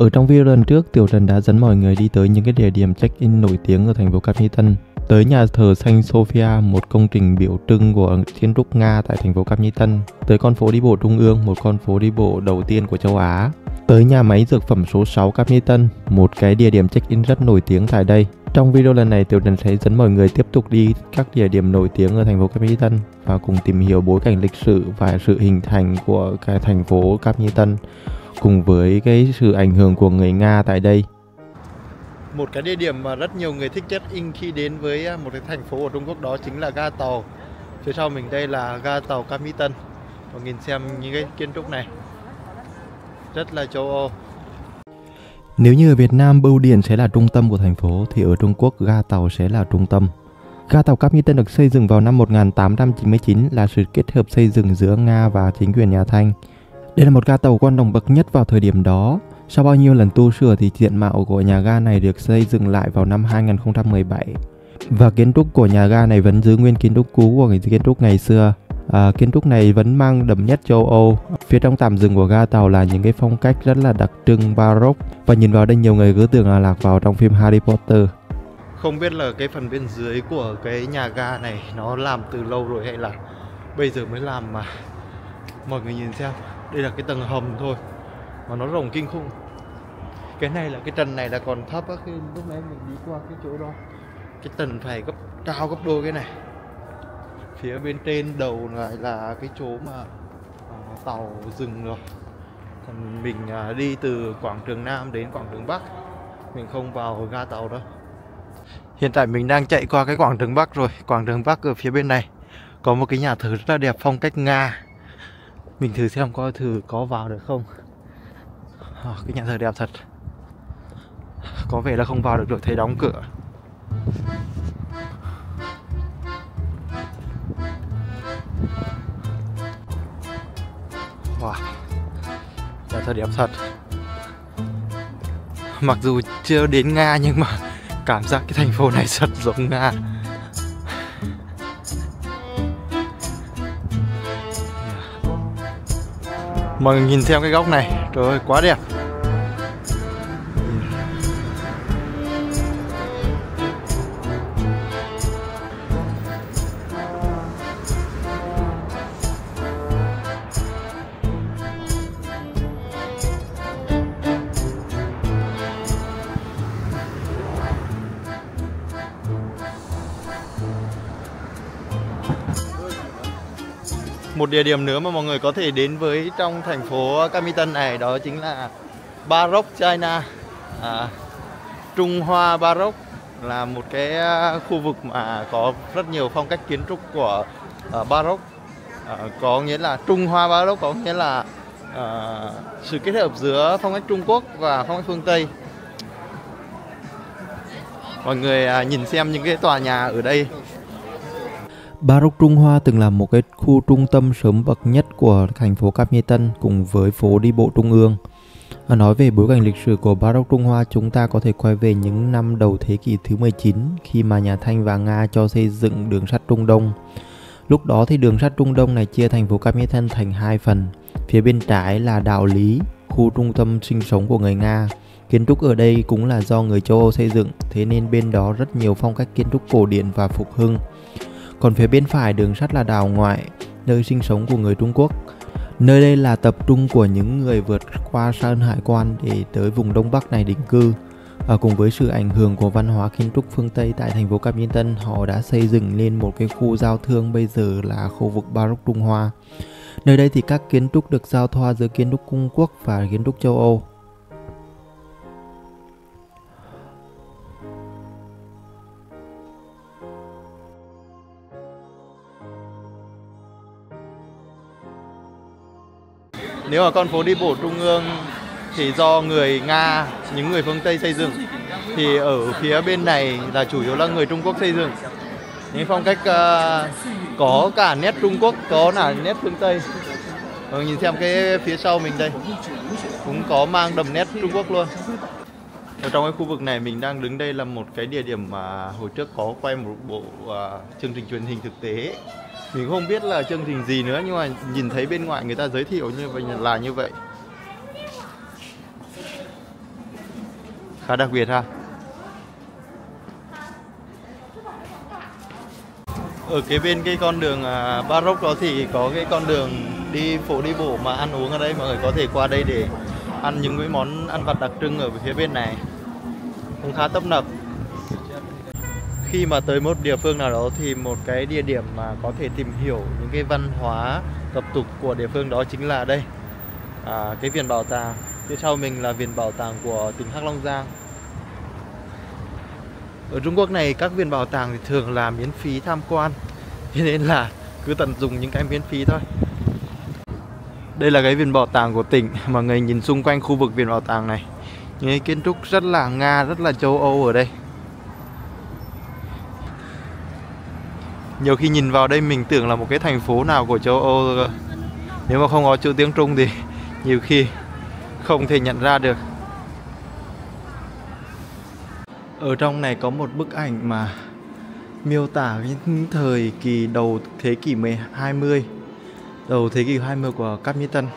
Ở trong video lần trước, Tiểu Trần đã dẫn mọi người đi tới những cái địa điểm check-in nổi tiếng ở thành phố Capnitân, tới nhà thờ Saint Sophia, một công trình biểu trưng của kiến trúc Nga tại thành phố Capnitân, tới con phố đi bộ Trung ương, một con phố đi bộ đầu tiên của châu Á, tới nhà máy dược phẩm số 6 Capnitân, một cái địa điểm check-in rất nổi tiếng tại đây. Trong video lần này, Tiểu Trần sẽ dẫn mọi người tiếp tục đi các địa điểm nổi tiếng ở thành phố Capnitân và cùng tìm hiểu bối cảnh lịch sử và sự hình thành của cái thành phố Capnitân, cùng với cái sự ảnh hưởng của người Nga tại đây. Một cái địa điểm mà rất nhiều người thích check-in khi đến với một cái thành phố ở Trung Quốc đó chính là ga tàu. Phía sau mình đây là ga tàu Capnitân. Và nhìn xem những cái kiến trúc này rất là châu Âu. Nếu như ở Việt Nam Bưu Điện sẽ là trung tâm của thành phố thì ở Trung Quốc ga tàu sẽ là trung tâm. Ga tàu Capnitân được xây dựng vào năm 1899, là sự kết hợp xây dựng giữa Nga và chính quyền nhà Thanh. Đây là một ga tàu quan trọng bậc nhất vào thời điểm đó. Sau bao nhiêu lần tu sửa thì diện mạo của nhà ga này được xây dựng lại vào năm 2017. Và kiến trúc của nhà ga này vẫn giữ nguyên kiến trúc cũ của kiến trúc ngày xưa. Kiến trúc này vẫn mang đậm nhất châu Âu. Phía trong tạm dừng của ga tàu là những cái phong cách rất là đặc trưng Baroque. Và nhìn vào đây nhiều người cứ tưởng là lạc vào trong phim Harry Potter. Không biết là cái phần bên dưới của cái nhà ga này nó làm từ lâu rồi hay là bây giờ mới làm mà. Mọi người nhìn xem, đây là cái tầng hầm thôi mà nó rộng kinh khủng. Cái này là cái trần này là còn thấp á, khi lúc nãy mình đi qua cái chỗ đó cái trần phải cao gấp đôi cái này. Phía bên trên đầu lại là cái chỗ mà tàu dừng rồi. Còn mình đi từ quảng trường Nam đến quảng trường Bắc, mình không vào ga tàu đâu. Hiện tại mình đang chạy qua cái quảng trường Bắc rồi. Quảng trường Bắc ở phía bên này có một cái nhà thờ rất là đẹp phong cách Nga. Mình thử xem coi thử có vào được không. Cái nhà thờ đẹp thật. Có vẻ là không vào được, thấy đóng cửa. Wow, nhà thờ đẹp thật. Mặc dù chưa đến Nga nhưng mà cảm giác cái thành phố này rất giống Nga. Mọi người nhìn theo cái góc này, trời ơi quá đẹp. Một địa điểm nữa mà mọi người có thể đến với trong thành phố Capnitân này đó chính là Baroque China. Trung Hoa Baroque là một cái khu vực mà có rất nhiều phong cách kiến trúc của Baroque. Có nghĩa là Trung Hoa Baroque, có nghĩa là sự kết hợp giữa phong cách Trung Quốc và phong cách phương Tây. Mọi người nhìn xem những cái tòa nhà ở đây. Baroque Trung Hoa từng là một cái khu trung tâm sớm bậc nhất của thành phố Capnitân cùng với phố đi bộ Trung ương. Nói về bối cảnh lịch sử của Baroque Trung Hoa, chúng ta có thể quay về những năm đầu thế kỷ thứ 19 khi mà nhà Thanh và Nga cho xây dựng đường sắt Trung Đông. Lúc đó thì đường sắt Trung Đông này chia thành phố Capnitân thành hai phần. Phía bên trái là đạo Lý, khu trung tâm sinh sống của người Nga. Kiến trúc ở đây cũng là do người châu Âu xây dựng, thế nên bên đó rất nhiều phong cách kiến trúc cổ điển và phục hưng. Còn phía bên phải đường sắt là đảo Ngoại, nơi sinh sống của người Trung Quốc. Nơi đây là tập trung của những người vượt qua Sơn Hải Quan để tới vùng Đông Bắc này định cư. Cùng với sự ảnh hưởng của văn hóa kiến trúc phương Tây tại thành phố Capnitân, họ đã xây dựng lên một cái khu giao thương bây giờ là khu vực Baroque Trung Hoa. Nơi đây thì các kiến trúc được giao thoa giữa kiến trúc Trung Quốc và kiến trúc châu Âu. Nếu ở con phố đi bộ Trung ương thì do người Nga, những người phương Tây xây dựng, thì ở phía bên này là chủ yếu là người Trung Quốc xây dựng. Những phong cách có cả nét Trung Quốc, có cả nét phương Tây. Nhìn xem cái phía sau mình đây cũng có mang đậm nét Trung Quốc luôn. Ở trong cái khu vực này mình đang đứng đây là một cái địa điểm mà hồi trước có quay một bộ chương trình truyền hình thực tế. Mình không biết là chương trình gì nữa, nhưng mà nhìn thấy bên ngoài người ta giới thiệu như vậy là như vậy. khá đặc biệt ha. Ở cái bên cái con đường Baroque đó thì có cái con đường đi phố đi bộ mà ăn uống ở đây, mọi người có thể qua đây để ăn những cái món ăn vặt đặc trưng ở phía bên này, cũng khá tấp nập. Khi mà tới một địa phương nào đó thì một cái địa điểm mà có thể tìm hiểu những cái văn hóa tập tục của địa phương đó chính là đây, cái viện bảo tàng. Phía sau mình là viện bảo tàng của tỉnh Hắc Long Giang. Ở Trung Quốc này các viện bảo tàng thì thường là miễn phí tham quan, cho nên là cứ tận dụng những cái miễn phí thôi. Đây là cái viện bảo tàng của tỉnh. Mọi người nhìn xung quanh khu vực viện bảo tàng này, những cái kiến trúc rất là Nga, rất là châu Âu ở đây. Nhiều khi nhìn vào đây mình tưởng là một cái thành phố nào của châu Âu. Nếu mà không có chữ tiếng Trung thì nhiều khi không thể nhận ra được. Ở trong này có một bức ảnh mà miêu tả cái thời kỳ đầu thế kỷ 20, đầu thế kỷ 20 của Cáp Nhĩ Tân.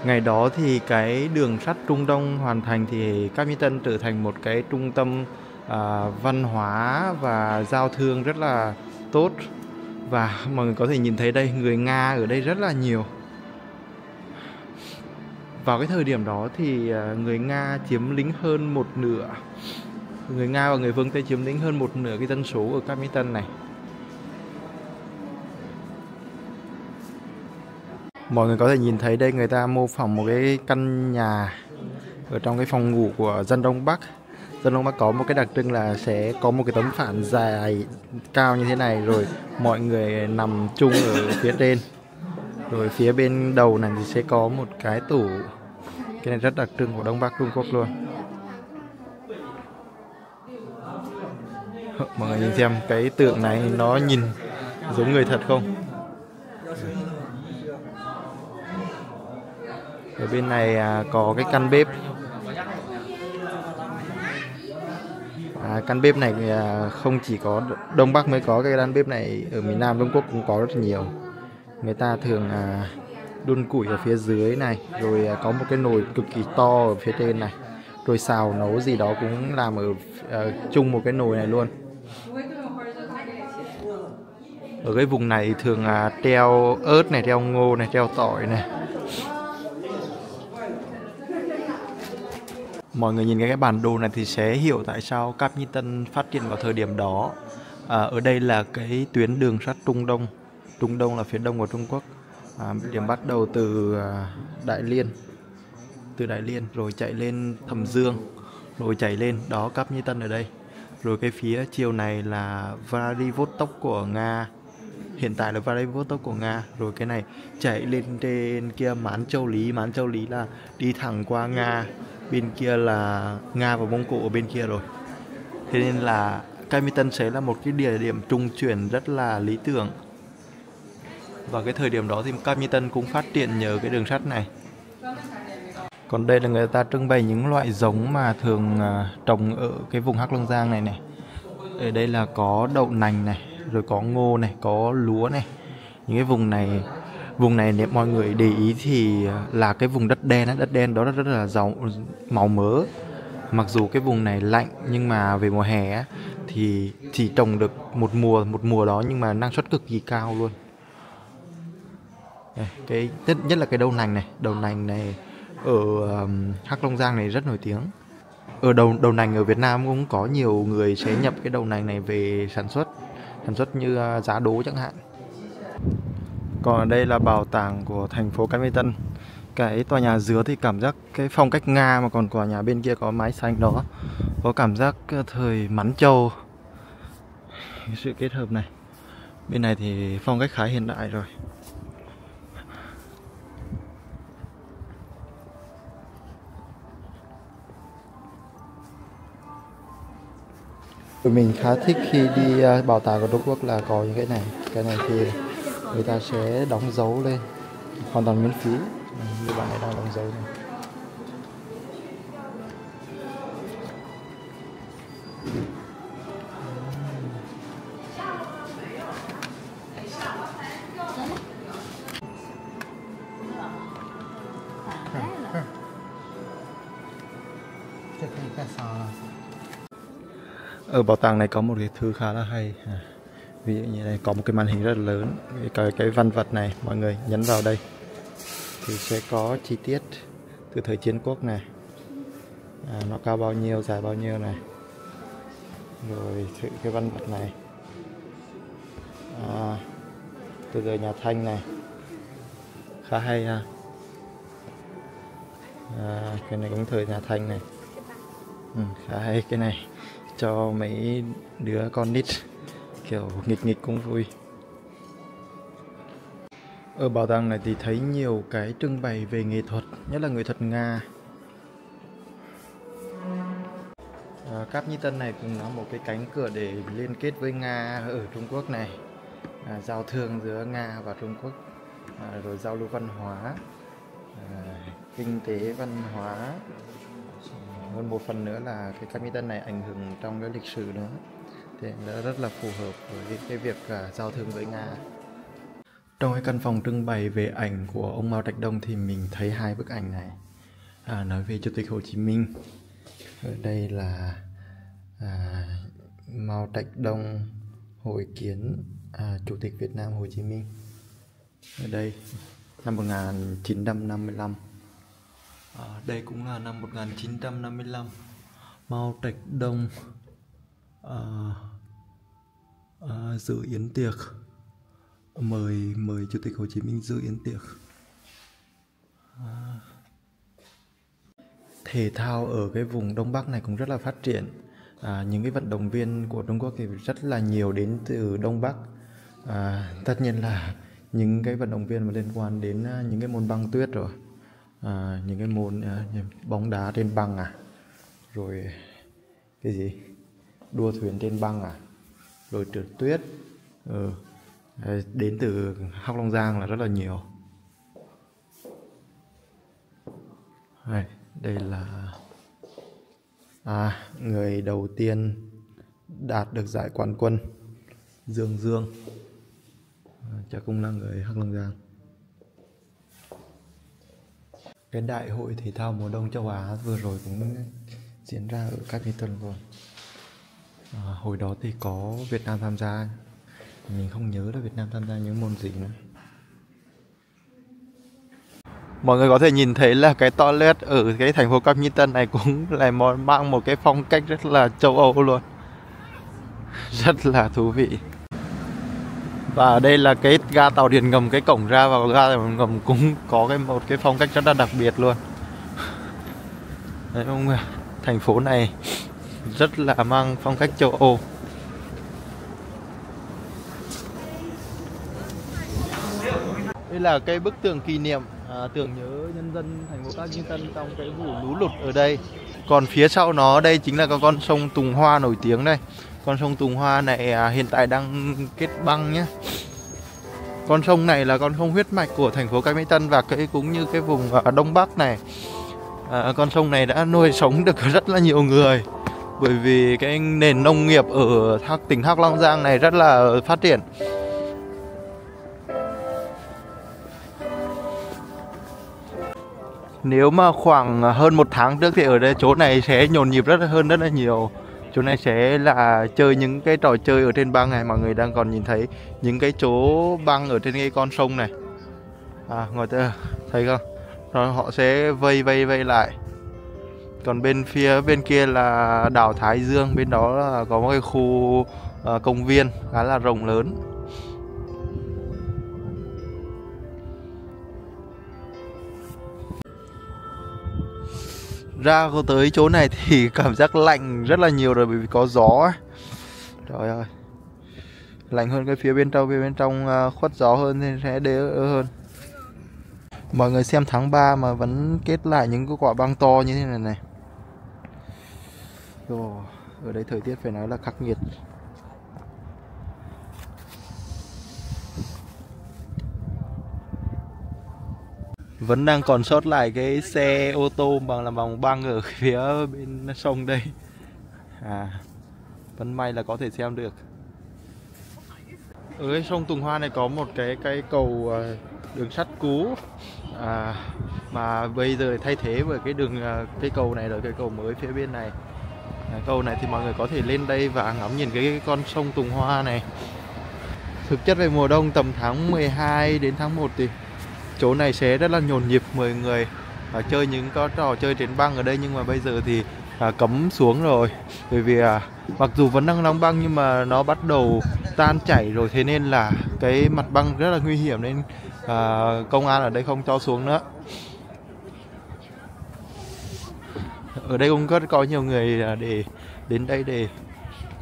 Ngày đó thì cái đường sắt Trung Đông hoàn thành thì Cáp Nhĩ Tân trở thành một cái trung tâm văn hóa và giao thương rất là tốt. Và mọi người có thể nhìn thấy đây, người Nga ở đây rất là nhiều. Vào cái thời điểm đó thì người Nga chiếm lĩnh hơn một nửa. Người Nga và người phương Tây chiếm lĩnh hơn một nửa cái dân số ở Cáp Nhĩ Tân này. Mọi người có thể nhìn thấy đây, người ta mô phỏng một cái căn nhà ở trong cái phòng ngủ của dân Đông Bắc. Dân Đông Bắc có một cái đặc trưng là sẽ có một cái tấm phản dài cao như thế này, rồi mọi người nằm chung ở phía trên. Rồi phía bên đầu này thì sẽ có một cái tủ. Cái này rất đặc trưng của Đông Bắc Trung Quốc luôn. Mọi người nhìn xem cái tượng này nó nhìn giống người thật không? Ở bên này có cái căn bếp. Căn bếp này không chỉ có Đông Bắc mới có cái căn bếp này, ở miền Nam Trung Quốc cũng có rất nhiều. Người ta thường đun củi ở phía dưới này, rồi có một cái nồi cực kỳ to ở phía trên này, rồi xào nấu gì đó cũng làm ở chung một cái nồi này luôn. Ở cái vùng này thường treo ớt này, treo ngô này, treo tỏi này. Mọi người nhìn cái bản đồ này thì sẽ hiểu tại sao Cáp Nhĩ Tân phát triển vào thời điểm đó. Ở đây là cái tuyến đường sắt Trung Đông. Trung Đông là phía đông của Trung Quốc. Điểm bắt đầu từ Đại Liên. Từ Đại Liên rồi chạy lên Thẩm Dương, rồi chạy lên đó, Cáp Nhĩ Tân ở đây. Rồi cái phía chiều này là Vladivostok của Nga. Hiện tại là Vladivostok của Nga. Rồi cái này chạy lên trên kia Mãn Châu Lý. Mãn Châu Lý là đi thẳng qua Nga. Bên kia là Nga và Mông Cổ ở bên kia rồi. Thế nên là Cáp Nhĩ Tân sẽ là một cái địa điểm trung chuyển rất là lý tưởng. Vào cái thời điểm đó thì Cáp Nhĩ Tân cũng phát triển nhờ cái đường sắt này. Còn đây là người ta trưng bày những loại giống mà thường trồng ở cái vùng Hắc Long Giang này này. Ở đây là có đậu nành này, rồi có ngô này, có lúa này. Những cái vùng này nếu mọi người để ý thì là cái vùng đất đen đó rất là giàu màu mỡ. Mặc dù cái vùng này lạnh nhưng mà về mùa hè thì chỉ trồng được một mùa đó, nhưng mà năng suất cực kỳ cao luôn. Đây, cái nhất là cái đậu nành này ở Hắc Long Giang này rất nổi tiếng. Ở đậu nành ở Việt Nam cũng có nhiều người sẽ nhập cái đậu nành này về sản xuất như giá đỗ chẳng hạn. Còn ở đây là bảo tàng của thành phố Cáp Nhĩ Tân. Cái tòa nhà dưới thì cảm giác cái phong cách Nga, mà còn tòa nhà bên kia có mái xanh đó có cảm giác thời Mãn Châu. Sự kết hợp này. Bên này thì phong cách khá hiện đại rồi. Mình khá thích khi đi bảo tàng của Trung Quốc là có những cái này. Cái này thì người ta sẽ đóng dấu lên hoàn toàn miễn phí. Như bạn này đang đóng dấu này. Ở bảo tàng này có một cái thứ khá là hay. Ví dụ như đây có một cái màn hình rất là lớn. Cái văn vật này mọi người nhấn vào đây thì sẽ có chi tiết từ thời chiến quốc này. Nó cao bao nhiêu, dài bao nhiêu này. Rồi cái văn vật này từ thời nhà Thanh này, khá hay ha. Cái này cũng thời nhà Thanh này, khá hay. Cái này cho mấy đứa con nít kiểu nghịch nghịch cũng vui. Ở bảo tàng này thì thấy nhiều cái trưng bày về nghệ thuật, nhất là nghệ thuật Nga. Cáp Nhĩ Tân này cũng là một cái cánh cửa để liên kết với Nga ở Trung Quốc này, giao thương giữa Nga và Trung Quốc, rồi giao lưu văn hóa, kinh tế văn hóa. Hơn một phần nữa là cái Cáp Nhĩ Tân này ảnh hưởng trong cái lịch sử nữa, thì nó rất là phù hợp với cái việc giao thương với Nga. Trong cái căn phòng trưng bày về ảnh của ông Mao Trạch Đông thì mình thấy hai bức ảnh này nói về Chủ tịch Hồ Chí Minh. Ở đây là Mao Trạch Đông hội kiến Chủ tịch Việt Nam Hồ Chí Minh. Ở đây năm 1955. Đây cũng là năm 1955. Mao Trạch Đông dự yến tiệc, mời Chủ tịch Hồ Chí Minh dự yến tiệc. Thể thao ở cái vùng Đông Bắc này cũng rất là phát triển. Những cái vận động viên của Trung Quốc thì rất là nhiều đến từ Đông Bắc. Tất nhiên là những cái vận động viên mà liên quan đến những cái môn băng tuyết rồi, những cái môn bóng đá trên băng rồi cái gì đua thuyền trên băng rồi trượt tuyết, đến từ Hắc Long Giang là rất là nhiều. Đây là người đầu tiên đạt được giải quán quân, Dương Dương, chắc cũng là người Hắc Long Giang. Cái đại hội thể thao mùa đông châu Á vừa rồi cũng diễn ra ở Cáp Nhĩ Tân luôn. Hồi đó thì có Việt Nam tham gia, mình không nhớ là Việt Nam tham gia những môn gì nữa. Mọi người có thể nhìn thấy là cái toilet ở cái thành phố Cáp Nhĩ Tân này cũng là mang một cái phong cách rất là châu Âu luôn, rất là thú vị. Và ở đây là cái ga tàu điện ngầm, cái cổng ra vào ga tàu điện ngầm cũng có một cái phong cách rất là đặc biệt luôn. Đấy không, thành phố này rất là mang phong cách châu Âu. Đây là cái bức tượng kỷ niệm, tưởng nhớ nhân dân thành phố Cáp Nhĩ Tân trong cái vụ lũ lụt ở đây. Còn phía sau nó đây chính là con sông Tùng Hoa nổi tiếng đây. Con sông Tùng Hoa này hiện tại đang kết băng nhé. Con sông này là con sông huyết mạch của thành phố Cáp Nhĩ Tân và cũng như cái vùng Đông Bắc này. Con sông này đã nuôi sống được rất là nhiều người, bởi vì cái nền nông nghiệp ở tỉnh Hắc Long Giang này rất là phát triển. Nếu mà khoảng hơn một tháng trước thì ở đây chỗ này sẽ nhộn nhịp rất là nhiều. Chỗ này sẽ là chơi những cái trò chơi ở trên băng này. Mọi người đang còn nhìn thấy những cái chỗ băng ở trên cái con sông này. Ngồi thấy không? Rồi họ sẽ vây lại. Còn phía bên kia là đảo Thái Dương. Bên đó là có một cái khu công viên khá là rộng lớn. Ra tới chỗ này thì cảm giác lạnh rất là nhiều rồi, bởi vì có gió ấy. Trời ơi, lạnh hơn cái phía bên trong khuất gió hơn nên sẽ đỡ hơn. Mọi người xem tháng 3 mà vẫn kết lại những cái quả băng to như thế này này. Ở đây thời tiết phải nói là khắc nghiệt. Vẫn đang còn sót lại cái xe ô tô bằng băng ở phía bên sông đây. Vẫn may là có thể xem được. Ở cái sông Tùng Hoa này có một cái cầu đường sắt cũ. Mà bây giờ thay thế bởi cái đường cây cầu này, rồi cây cầu mới phía bên này. Cầu này thì mọi người có thể lên đây và ngắm nhìn cái con sông Tùng Hoa này. Thực chất về mùa đông tầm tháng 12 đến tháng 1 thì chỗ này sẽ rất là nhộn nhịp, mọi người chơi những có trò chơi trên băng ở đây, nhưng mà bây giờ thì cấm xuống rồi, bởi vì mặc dù vẫn đang đóng băng nhưng mà nó bắt đầu tan chảy rồi, thế nên là cái mặt băng rất là nguy hiểm, nên công an ở đây không cho xuống nữa. Ở đây cũng có nhiều người để đến đây để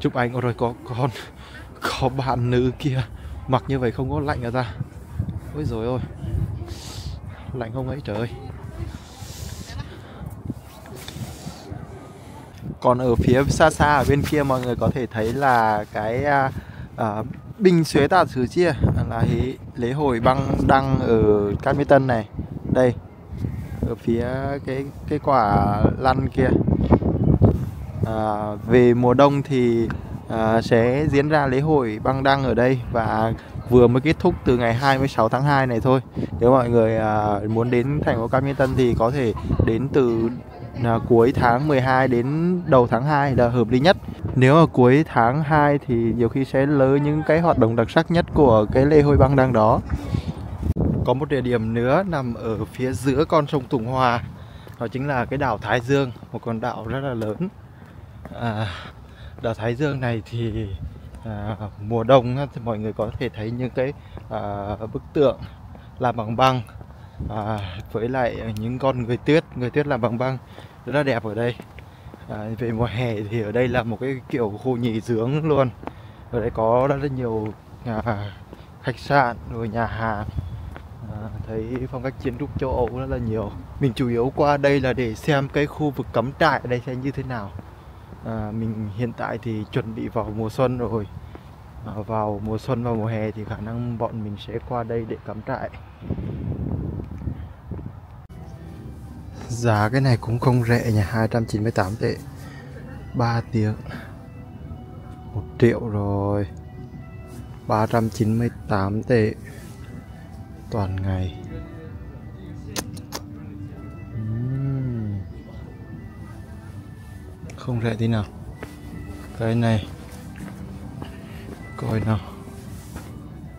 chụp ảnh. Rồi có bạn nữ kia mặc như vậy không có lạnh à ta? Ôi rồi ôi, lạnh không ấy trời ơi. Còn ở phía xa xa ở bên kia mọi người có thể thấy là cái Bình Xuế Tà Sứ Chia, là lễ hội băng đăng ở Cát Mỹ Tân này. Đây, ở phía cái quả lăn kia. Về mùa đông thì sẽ diễn ra lễ hội băng đăng ở đây và vừa mới kết thúc từ ngày 26 tháng 2 này thôi. Nếu mọi người muốn đến thành phố Cát Mỹ Tân thì có thể đến từ cuối tháng 12 đến đầu tháng 2 là hợp lý nhất. Nếu mà cuối tháng 2 thì nhiều khi sẽ lỡ những cái hoạt động đặc sắc nhất của cái lễ hội băng đăng đó. Có một địa điểm nữa nằm ở phía giữa con sông Tùng Hoa, đó chính là cái đảo Thái Dương, một con đảo rất là lớn. Đảo Thái Dương này thì mùa đông thì mọi người có thể thấy những cái bức tượng làm bằng băng, với lại những con người tuyết làm bằng băng rất là đẹp ở đây. Về mùa hè thì ở đây là một cái kiểu khu nghỉ dưỡng luôn. Ở đây có rất là nhiều khách sạn rồi nhà hàng, thấy phong cách kiến trúc châu Âu rất là nhiều. Mình chủ yếu qua đây là để xem cái khu vực cắm trại ở đây sẽ như thế nào. Mình hiện tại thì chuẩn bị vào mùa xuân rồi. Vào mùa xuân và mùa hè thì khả năng bọn mình sẽ qua đây để cắm trại. Giá cái này cũng không rẻ nha, 298 tệ 3 tiếng 1 triệu rồi. 398 tệ toàn ngày. Không rẻ tí nào. Cái này coi nào,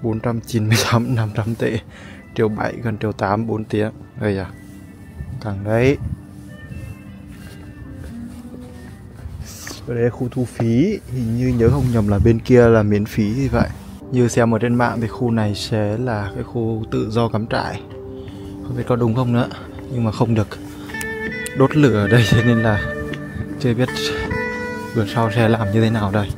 498 500 tệ, triệu 7 gần triệu 8 4 tiếng. Đây à, càng đấy. Ở đây là khu thu phí, hình như nhớ không nhầm là bên kia là miễn phí thì vậy. Như xem ở trên mạng thì khu này sẽ là cái khu tự do cắm trại, không biết có đúng không nữa, nhưng mà không được đốt lửa ở đây, cho nên là chưa biết bữa sau sẽ làm như thế nào đây.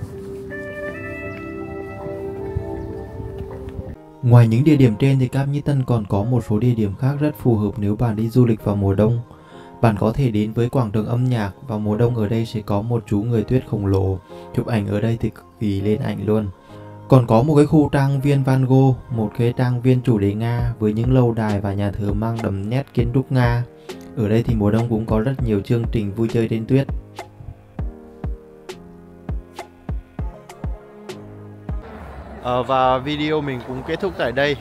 Ngoài những địa điểm trên thì Cát Mỹ Tân còn có một số địa điểm khác rất phù hợp nếu bạn đi du lịch vào mùa đông. Bạn có thể đến với quảng trường âm nhạc, vào mùa đông ở đây sẽ có một chú người tuyết khổng lồ, chụp ảnh ở đây thì cực kỳ lên ảnh luôn. Còn có một cái khu trang viên Van Gogh, một cái trang viên chủ đề Nga với những lâu đài và nhà thờ mang đậm nét kiến trúc Nga. Ở đây thì mùa đông cũng có rất nhiều chương trình vui chơi trên tuyết. Và video mình cũng kết thúc tại đây.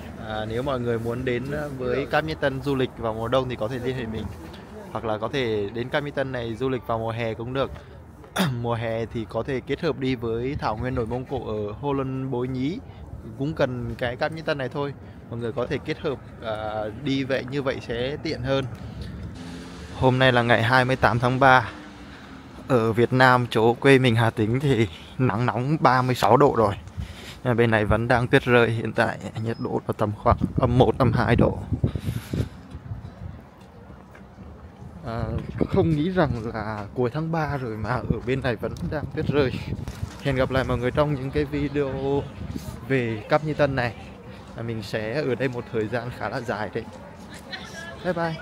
Nếu mọi người muốn đến với Cát Mỹ Tân du lịch vào mùa đông thì có thể liên hệ mình, hoặc là có thể đến Cát Mỹ Tân này du lịch vào mùa hè cũng được. Mùa hè thì có thể kết hợp đi với thảo nguyên đồi Mông Cổ ở Hồ Luân Bối Nhí, cũng cần cái Cát Mỹ Tân này thôi. Mọi người có thể kết hợp đi vậy, như vậy sẽ tiện hơn. Hôm nay là ngày 28 tháng 3. Ở Việt Nam, chỗ quê mình Hà Tĩnh thì nắng nóng 36 độ rồi. Bên này vẫn đang tuyết rơi, hiện tại nhiệt độ là tầm khoảng âm 1, âm 2 độ. Không nghĩ rằng là cuối tháng 3 rồi mà ở bên này vẫn đang tuyết rơi. Hẹn gặp lại mọi người trong những cái video về Cát Mỹ Tân này. Mình sẽ ở đây một thời gian khá là dài đấy. Bye bye.